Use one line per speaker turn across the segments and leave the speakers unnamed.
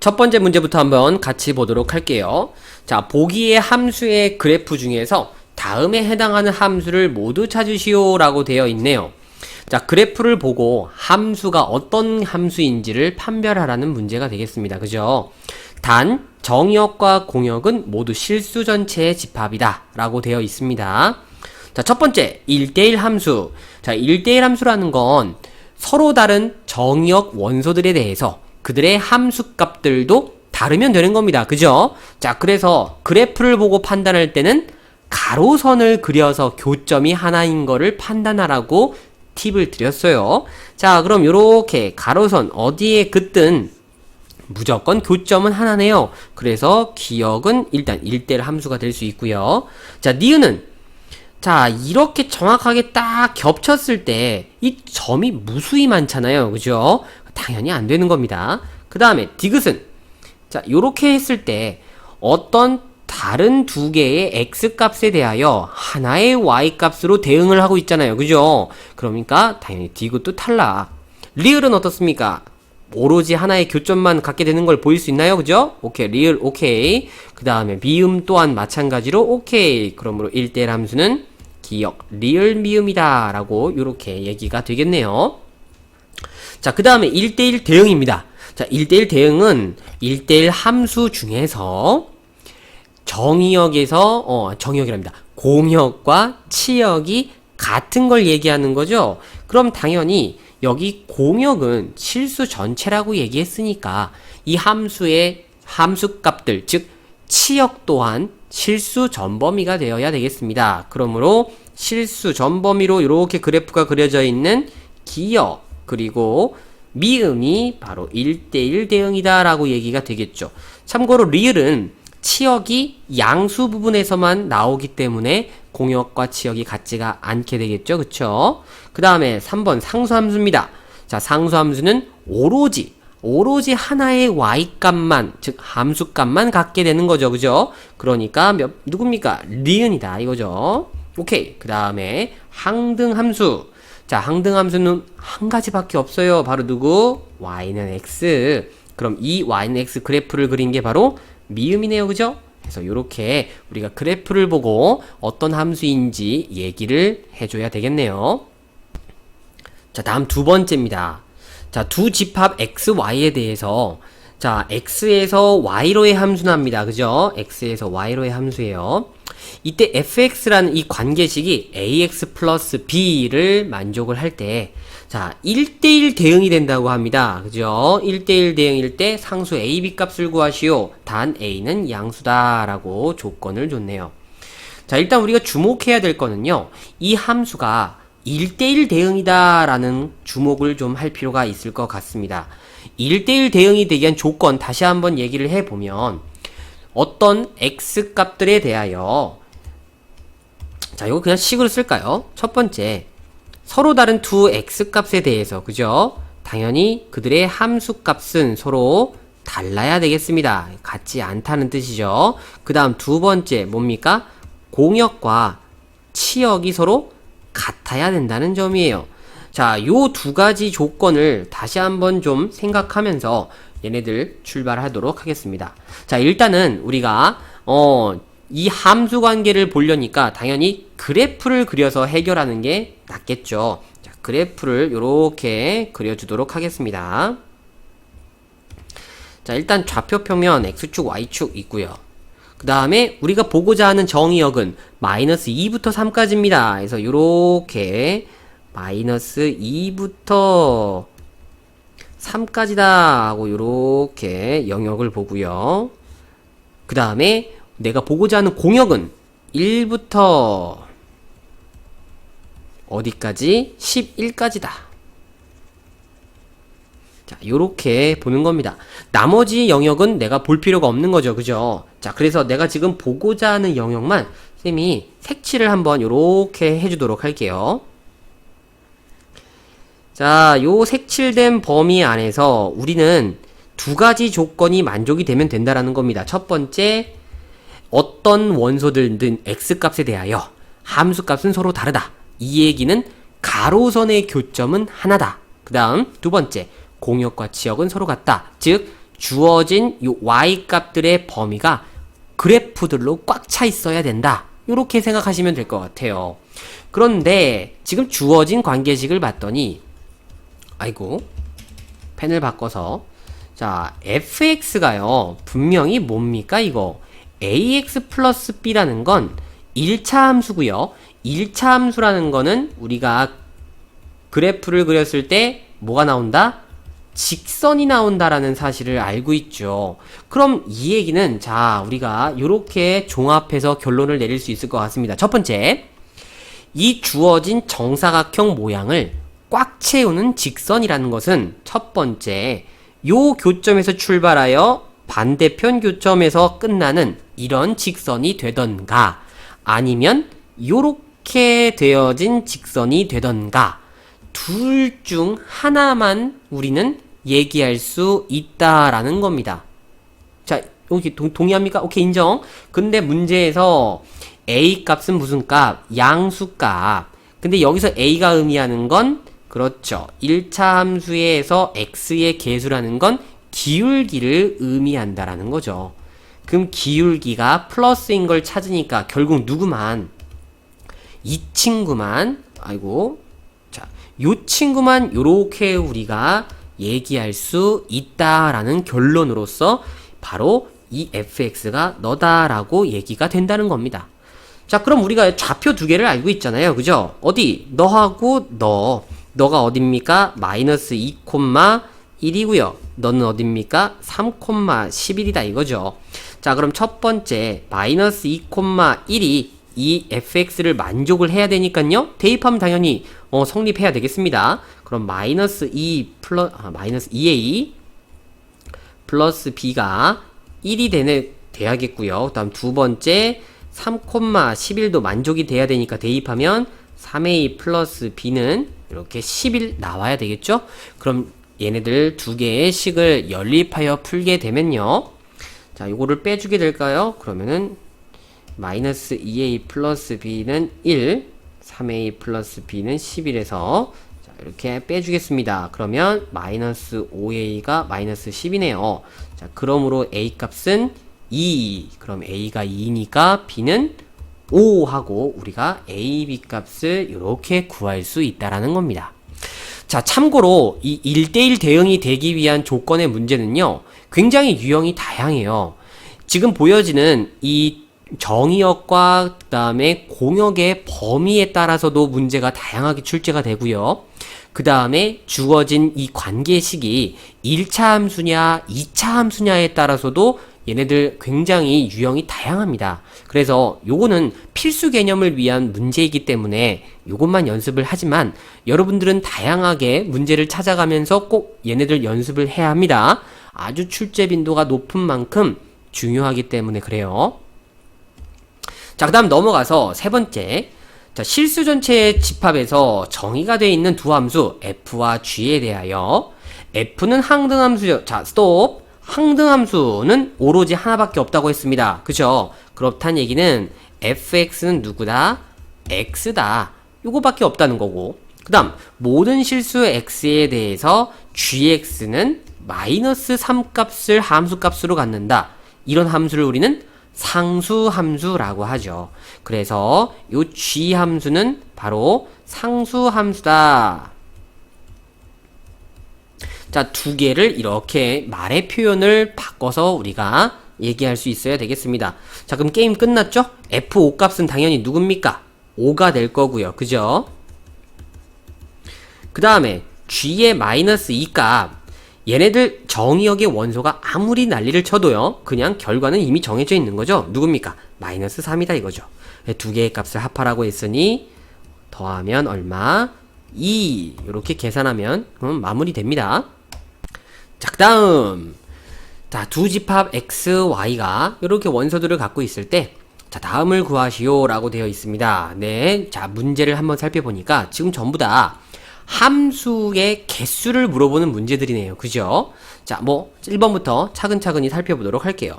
첫 번째 문제부터 한번 같이 보도록 할게요. 자, 보기의 함수의 그래프 중에서 다음에 해당하는 함수를 모두 찾으시오 라고 되어 있네요. 자, 그래프를 보고 함수가 어떤 함수인지를 판별하라는 문제가 되겠습니다. 그죠? 단, 정의역과 공역은 모두 실수 전체의 집합이다 라고 되어 있습니다. 자, 첫 번째, 1대1 함수. 자, 1대1 함수라는 건 서로 다른 정의역 원소들에 대해서 그들의 함수값들도 다르면 되는 겁니다. 그죠? 자, 그래서 그래프를 보고 판단할 때는 가로선을 그려서 교점이 하나인 거를 판단하라고 팁을 드렸어요. 자, 그럼 요렇게 가로선 어디에 긋든 무조건 교점은 하나네요. 그래서 기역은 일단 1대1 함수가 될 수 있고요. 자, 니은은 자, 이렇게 정확하게 딱 겹쳤을 때 이 점이 무수히 많잖아요. 그죠? 당연히 안 되는 겁니다. 그 다음에 디귿은 자, 요렇게 했을 때 어떤 다른 두 개의 x값에 대하여 하나의 y값으로 대응을 하고 있잖아요. 그죠? 그러니까 당연히 디귿도 탈락. 리을은 어떻습니까? 오로지 하나의 교점만 갖게 되는 걸 보일 수 있나요? 그죠? 오케이, 리을 오케이. 그 다음에 미음 또한 마찬가지로 오케이. 그러므로 1대1 함수는 기역 리을 미음이다 라고 요렇게 얘기가 되겠네요. 자, 그 다음에 1대1 대응입니다. 자, 1대1 대응은 1대1 함수 중에서 정의역이랍니다. 공역과 치역이 같은 걸 얘기하는 거죠. 그럼 당연히 여기 공역은 실수 전체라고 얘기했으니까 이 함수의 함수값들, 즉 치역 또한 실수 전범위가 되어야 되겠습니다. 그러므로 실수 전범위로 이렇게 그래프가 그려져 있는 기역 그리고 미음이 바로 1대1 대응이다 라고 얘기가 되겠죠. 참고로 리을은 치역이 양수 부분에서만 나오기 때문에 공역과 치역이 같지가 않게 되겠죠. 그쵸? 그 다음에 3번 상수함수입니다. 자, 상수함수는 오로지 하나의 y값만, 즉 함수값만 갖게 되는 거죠. 그죠? 그러니까 누굽니까? 리은이다 이거죠. 오케이. 그 다음에 항등함수. 자, 항등함수는 한 가지밖에 없어요. 바로 누구? y는 x. 그럼 이 y는 x 그래프를 그린 게 바로 미음이네요. 그죠? 그래서 요렇게 우리가 그래프를 보고 어떤 함수인지 얘기를 해줘야 되겠네요. 자, 다음 두 번째입니다. 자, 두 집합 x, y에 대해서 자, x에서 y로의 함수납니다. 그죠? x에서 y로의 함수예요. 이때 fx라는 이 관계식이 ax 플러스 b를 만족을 할 때 자, 1대1 대응이 된다고 합니다. 그죠? 1대1 대응일 때 상수 ab 값을 구하시오. 단 a는 양수다 라고 조건을 줬네요. 자, 일단 우리가 주목해야 될 거는요. 이 함수가 1대1 대응이다 라는 주목을 좀 할 필요가 있을 것 같습니다. 1대1 대응이 되기 위한 조건 다시 한번 얘기를 해보면 어떤 x값들에 대하여 자, 이거 그냥 식으로 쓸까요? 첫 번째, 서로 다른 두 x값에 대해서 그죠? 당연히 그들의 함수값은 서로 달라야 되겠습니다. 같지 않다는 뜻이죠. 그 다음 두 번째 뭡니까? 공역과 치역이 서로 같아야 된다는 점이에요. 자, 요 두 가지 조건을 다시 한번 좀 생각하면서 얘네들 출발하도록 하겠습니다. 자, 일단은 우리가 이 함수 관계를 보려니까 당연히 그래프를 그려서 해결하는 게 낫겠죠. 자, 그래프를 요렇게 그려주도록 하겠습니다. 자, 일단 좌표 평면 x축, y축 있고요. 그 다음에 우리가 보고자 하는 정의역은 마이너스 2부터 3까지입니다. 그래서 요렇게 마이너스 2부터 3까지다 하고 요렇게 영역을 보고요. 그 다음에 내가 보고자 하는 공역은 1부터 어디까지? 11까지다. 자, 요렇게 보는 겁니다. 나머지 영역은 내가 볼 필요가 없는 거죠. 그죠? 자, 그래서 내가 지금 보고자 하는 영역만 쌤이 색칠을 한번 요렇게 해주도록 할게요. 자, 요 색칠된 범위 안에서 우리는 두 가지 조건이 만족이 되면 된다라는 겁니다. 첫 번째, 어떤 원소들든 x값에 대하여 함수값은 서로 다르다. 이 얘기는 가로선의 교점은 하나다. 그 다음 두 번째, 공역과 치역은 서로 같다. 즉 주어진 요 y 값들의 범위가 그래프들로 꽉 차 있어야 된다. 이렇게 생각하시면 될 것 같아요. 그런데 지금 주어진 관계식을 봤더니 아이고 펜을 바꿔서 자 fx가요 분명히 뭡니까 이거 ax 플러스 b라는 건 1차 함수고요. 1차 함수라는 거는 우리가 그래프를 그렸을 때 뭐가 나온다? 직선이 나온다라는 사실을 알고 있죠. 그럼 이 얘기는 자 우리가 이렇게 종합해서 결론을 내릴 수 있을 것 같습니다. 첫 번째, 이 주어진 정사각형 모양을 꽉 채우는 직선이라는 것은 첫 번째, 요 교점에서 출발하여 반대편 교점에서 끝나는 이런 직선이 되던가 아니면 요렇게 되어진 직선이 되던가 둘 중 하나만 우리는 얘기할 수 있다라는 겁니다. 자, 여기 동의합니까? 오케이, 인정. 근데 문제에서 A 값은 무슨 값? 양수 값. 근데 여기서 A가 의미하는 건 그렇죠. 1차 함수에서 x의 계수라는 건 기울기를 의미한다라는 거죠. 그럼 기울기가 플러스인 걸 찾으니까 결국 누구만? 이 친구만, 아이고, 자, 요 친구만 요렇게 우리가 얘기할 수 있다라는 결론으로서 바로 이 fx가 너다라고 얘기가 된다는 겁니다. 자, 그럼 우리가 좌표 두 개를 알고 있잖아요. 그죠? 어디? 너하고 너가 어딥니까? 마이너스 2,1이고요. 너는 어딥니까? 3,11이다 이거죠. 자, 그럼 첫 번째 마이너스 2,1이 이 fx를 만족을 해야 되니까요. 대입하면 당연히 성립해야 되겠습니다. 그럼 마이너스 2a 플러스 b가 1이 돼야겠고요. 다음 두 번째 3,11도 만족이 돼야 되니까 대입하면 3a 플러스 b는 이렇게 11 나와야 되겠죠? 그럼 얘네들 두 개의 식을 연립하여 풀게 되면요. 자, 요거를 빼주게 될까요? 그러면은 마이너스 2a 플러스 b는 1, 3a 플러스 b는 11에서 자, 이렇게 빼주겠습니다. 그러면 마이너스 5a가 마이너스 10이네요. 자, 그러므로 a 값은 2. 그럼 a가 2니까 b는 5 하고 우리가 a, b 값을 이렇게 구할 수 있다라는 겁니다. 자, 참고로 이 1대1 대응이 되기 위한 조건의 문제는요. 굉장히 유형이 다양해요. 지금 보여지는 이 정의역과 그 다음에 공역의 범위에 따라서도 문제가 다양하게 출제가 되고요. 그 다음에 주어진 이 관계식이 1차 함수냐 2차 함수냐에 따라서도 얘네들 굉장히 유형이 다양합니다. 그래서 요거는 필수 개념을 위한 문제이기 때문에 요것만 연습을 하지만 여러분들은 다양하게 문제를 찾아가면서 꼭 얘네들 연습을 해야 합니다. 아주 출제 빈도가 높은 만큼 중요하기 때문에 그래요. 자, 그 다음 넘어가서 세 번째. 자, 실수 전체의 집합에서 정의가 되어 있는 두 함수 f와 g에 대하여 f는 항등함수죠. 자, 스톱. 항등함수는 오로지 하나밖에 없다고 했습니다. 그죠? 그렇단 얘기는 fx는 누구다? x다. 요거밖에 없다는 거고. 그 다음 모든 실수 x에 대해서 gx는 마이너스 3값을 함수값으로 갖는다. 이런 함수를 우리는 상수함수라고 하죠. 그래서 요 g 함수는 바로 상수함수다. 자, 두 개를 이렇게 말의 표현을 바꿔서 우리가 얘기할 수 있어야 되겠습니다. 자, 그럼 게임 끝났죠? F5 값은 당연히 누굽니까? 5가 될 거고요. 그죠? 그 다음에 G의 마이너스 2값. 얘네들 정의역의 원소가 아무리 난리를 쳐도요. 그냥 결과는 이미 정해져 있는 거죠. 누굽니까? 마이너스 3이다 이거죠. 두 개의 값을 합하라고 했으니 더하면 얼마? 2. 이렇게 계산하면 마무리됩니다. 자, 그 다음 자, 두 집합 x, y가 이렇게 원소들을 갖고 있을 때 자, 다음을 구하시오 라고 되어 있습니다. 네, 자, 문제를 한번 살펴보니까 지금 전부 다 함수의 개수를 물어보는 문제들이네요. 그죠? 자, 1번부터 차근차근히 살펴보도록 할게요.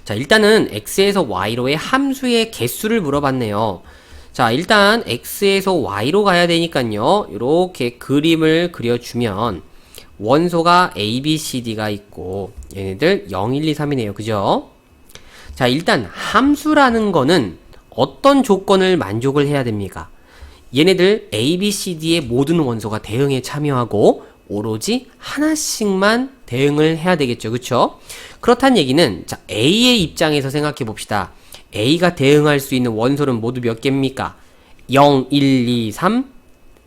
자, 일단은 x에서 y로의 함수의 개수를 물어봤네요. 자, 일단 x에서 y로 가야 되니까요. 이렇게 그림을 그려주면 원소가 A, B, C, D가 있고 얘네들 0, 1, 2, 3이네요. 그죠? 자, 일단 함수라는 거는 어떤 조건을 만족을 해야 됩니까? 얘네들 A, B, C, D의 모든 원소가 대응에 참여하고 오로지 하나씩만 대응을 해야 되겠죠. 그쵸? 그렇다는 얘기는 자, A의 입장에서 생각해 봅시다. A가 대응할 수 있는 원소는 모두 몇 개입니까? 0, 1, 2, 3,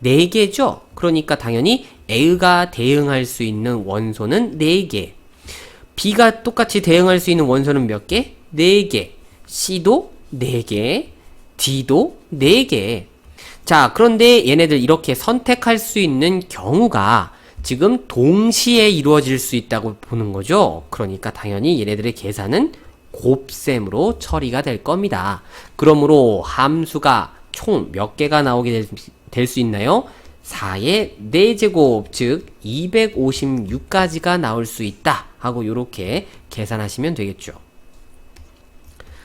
4개죠? 그러니까 당연히 A가 대응할 수 있는 원소는 4개. B가 똑같이 대응할 수 있는 원소는 몇 개? 4개. C도 4개. D도 4개. 자, 그런데 얘네들 이렇게 선택할 수 있는 경우가 지금 동시에 이루어질 수 있다고 보는 거죠. 그러니까 당연히 얘네들의 계산은 곱셈으로 처리가 될 겁니다. 그러므로 함수가 총 몇 개가 나오게 될 수 있나요? 4의 4제곱, 즉 256까지가 나올 수 있다 하고 이렇게 계산하시면 되겠죠.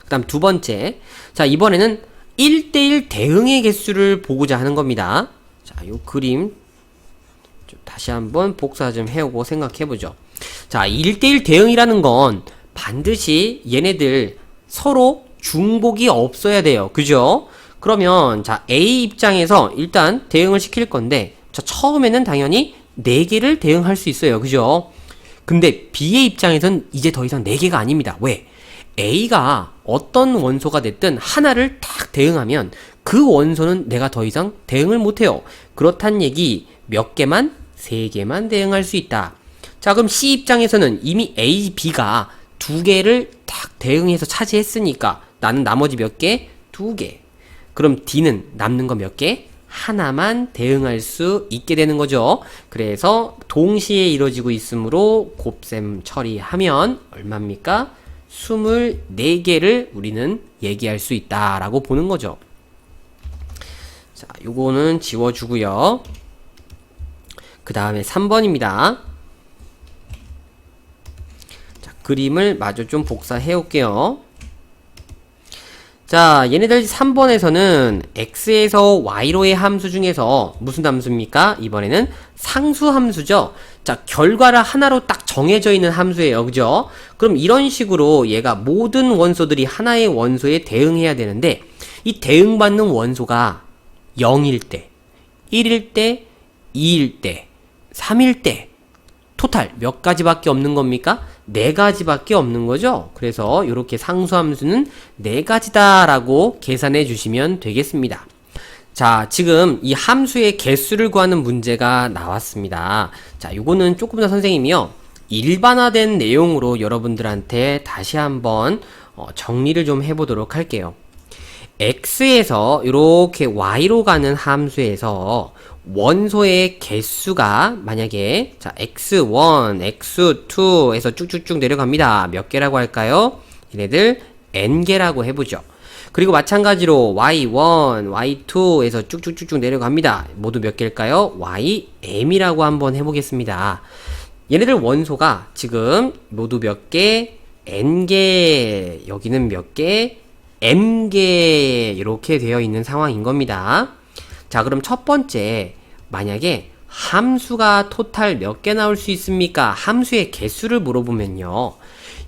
그 다음 두 번째, 자, 이번에는 1대1 대응의 개수를 보고자 하는 겁니다. 자, 요 그림 좀 다시 한번 복사 좀 해오고 생각해보죠. 자, 1대1 대응이라는 건 반드시 얘네들 서로 중복이 없어야 돼요. 그죠? 그러면 자, A 입장에서 일단 대응을 시킬 건데 자, 처음에는 당연히 4개를 대응할 수 있어요. 그죠? 근데 B의 입장에선 이제 더 이상 4개가 아닙니다. 왜? A가 어떤 원소가 됐든 하나를 딱 대응하면 그 원소는 내가 더 이상 대응을 못해요. 그렇단 얘기 몇 개만? 3개만 대응할 수 있다. 자, 그럼 C 입장에서는 이미 A, B가 2개를 딱 대응해서 차지했으니까 나는 나머지 몇 개? 2개. 그럼 D는 남는 거 몇 개? 하나만 대응할 수 있게 되는 거죠. 그래서 동시에 이루어지고 있으므로 곱셈 처리하면 얼마입니까? 24개를 우리는 얘기할 수 있다라고 보는 거죠. 자, 요거는 지워주고요. 그 다음에 3번입니다. 자, 그림을 마저 좀 복사해 올게요. 자, 얘네들 3번에서는 x에서 y로의 함수 중에서 무슨 함수입니까? 이번에는 상수 함수죠. 자, 결과를 하나로 딱 정해져 있는 함수예요. 그죠? 그럼 이런 식으로 얘가 모든 원소들이 하나의 원소에 대응해야 되는데 이 대응받는 원소가 0일 때, 1일 때, 2일 때, 3일 때 토탈 몇 가지밖에 없는 겁니까? 4가지밖에 없는 거죠. 그래서 이렇게 상수함수는 4가지다 라고 계산해 주시면 되겠습니다. 자, 지금 이 함수의 개수를 구하는 문제가 나왔습니다. 자, 요거는 조금 더 선생님이요 일반화된 내용으로 여러분들한테 다시 한번 정리를 좀 해보도록 할게요. x에서 이렇게 y로 가는 함수에서 원소의 개수가 만약에 자 x1, x2에서 쭉쭉쭉 내려갑니다. 몇 개라고 할까요? 얘네들 n개라고 해보죠. 그리고 마찬가지로 y1, y2에서 쭉쭉쭉쭉 내려갑니다. 모두 몇 개일까요? ym이라고 한번 해보겠습니다. 얘네들 원소가 지금 모두 몇 개? n개, 여기는 몇 개? m개 이렇게 되어 있는 상황인 겁니다. 자, 그럼 첫 번째, 만약에 함수가 토탈 몇 개 나올 수 있습니까? 함수의 개수를 물어보면요.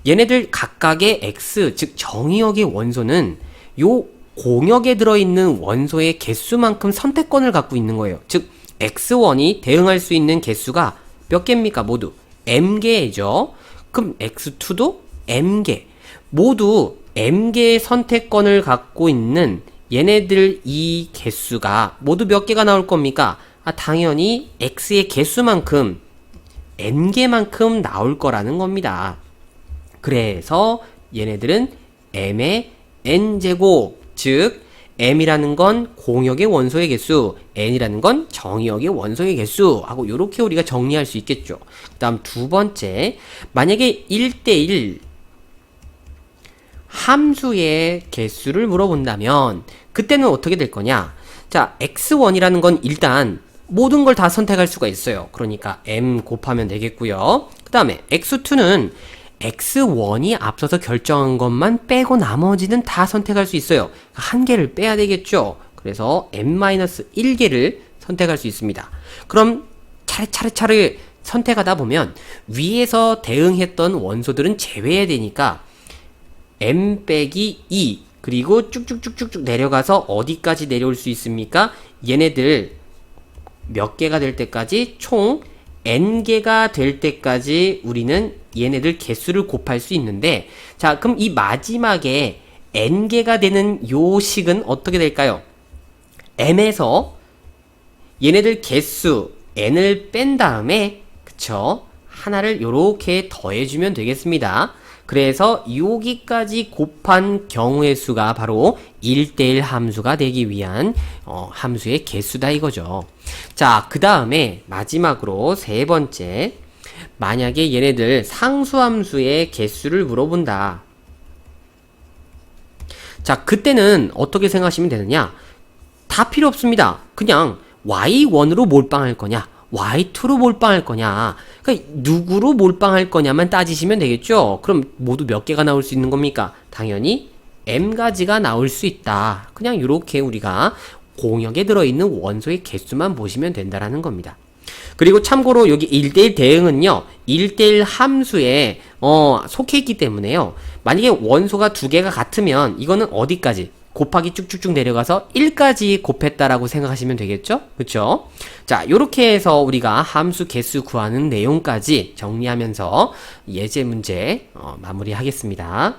얘네들 각각의 x, 즉 정의역의 원소는 요 공역에 들어있는 원소의 개수만큼 선택권을 갖고 있는 거예요. 즉 x1이 대응할 수 있는 개수가 몇 개입니까? 모두 m개죠. 그럼 x2도 m개. 모두 m개의 선택권을 갖고 있는 얘네들 이 개수가 모두 몇 개가 나올 겁니까? 당연히 x의 개수만큼 n개만큼 나올 거라는 겁니다. 그래서 얘네들은 m의 n제곱, 즉 m이라는 건 공역의 원소의 개수, n이라는 건 정의역의 원소의 개수 하고 이렇게 우리가 정리할 수 있겠죠. 그 다음 두 번째, 만약에 1대1 함수의 개수를 물어본다면 그때는 어떻게 될 거냐? 자, x1이라는 건 일단 모든 걸 다 선택할 수가 있어요. 그러니까 m 곱하면 되겠고요. 그 다음에 x2는 x1이 앞서서 결정한 것만 빼고 나머지는 다 선택할 수 있어요. 한 개를 빼야 되겠죠. 그래서 m-1개를 선택할 수 있습니다. 그럼 차례차례 선택하다 보면 위에서 대응했던 원소들은 제외해야 되니까 m 빼기 2 그리고 쭉쭉쭉쭉쭉 내려가서 어디까지 내려올 수 있습니까? 얘네들 몇 개가 될 때까지 총 n개가 될 때까지 우리는 얘네들 개수를 곱할 수 있는데, 자, 그럼 이 마지막에 n개가 되는 요 식은 어떻게 될까요? m에서 얘네들 개수 n을 뺀 다음에, 그쵸? 하나를 요렇게 더해주면 되겠습니다. 그래서 여기까지 곱한 경우의 수가 바로 1대1 함수가 되기 위한 함수의 개수다 이거죠. 자, 그 다음에 마지막으로 세 번째, 만약에 얘네들 상수함수의 개수를 물어본다. 자, 그때는 어떻게 생각하시면 되느냐? 다 필요 없습니다. 그냥 y1으로 몰빵할 거냐, y2로 몰빵할 거냐, 그러니까 누구로 몰빵할 거냐만 따지시면 되겠죠. 그럼 모두 몇 개가 나올 수 있는 겁니까? 당연히 m가지가 나올 수 있다. 그냥 이렇게 우리가 공역에 들어있는 원소의 개수만 보시면 된다라는 겁니다. 그리고 참고로 여기 1대1 대응은요, 1대1 함수에 속해 있기 때문에요. 만약에 원소가 두 개가 같으면 이거는 어디까지? 곱하기 쭉쭉쭉 내려가서 1까지 곱했다라고 생각하시면 되겠죠? 그쵸? 자, 요렇게 해서 우리가 함수 개수 구하는 내용까지 정리하면서 예제 문제 마무리하겠습니다.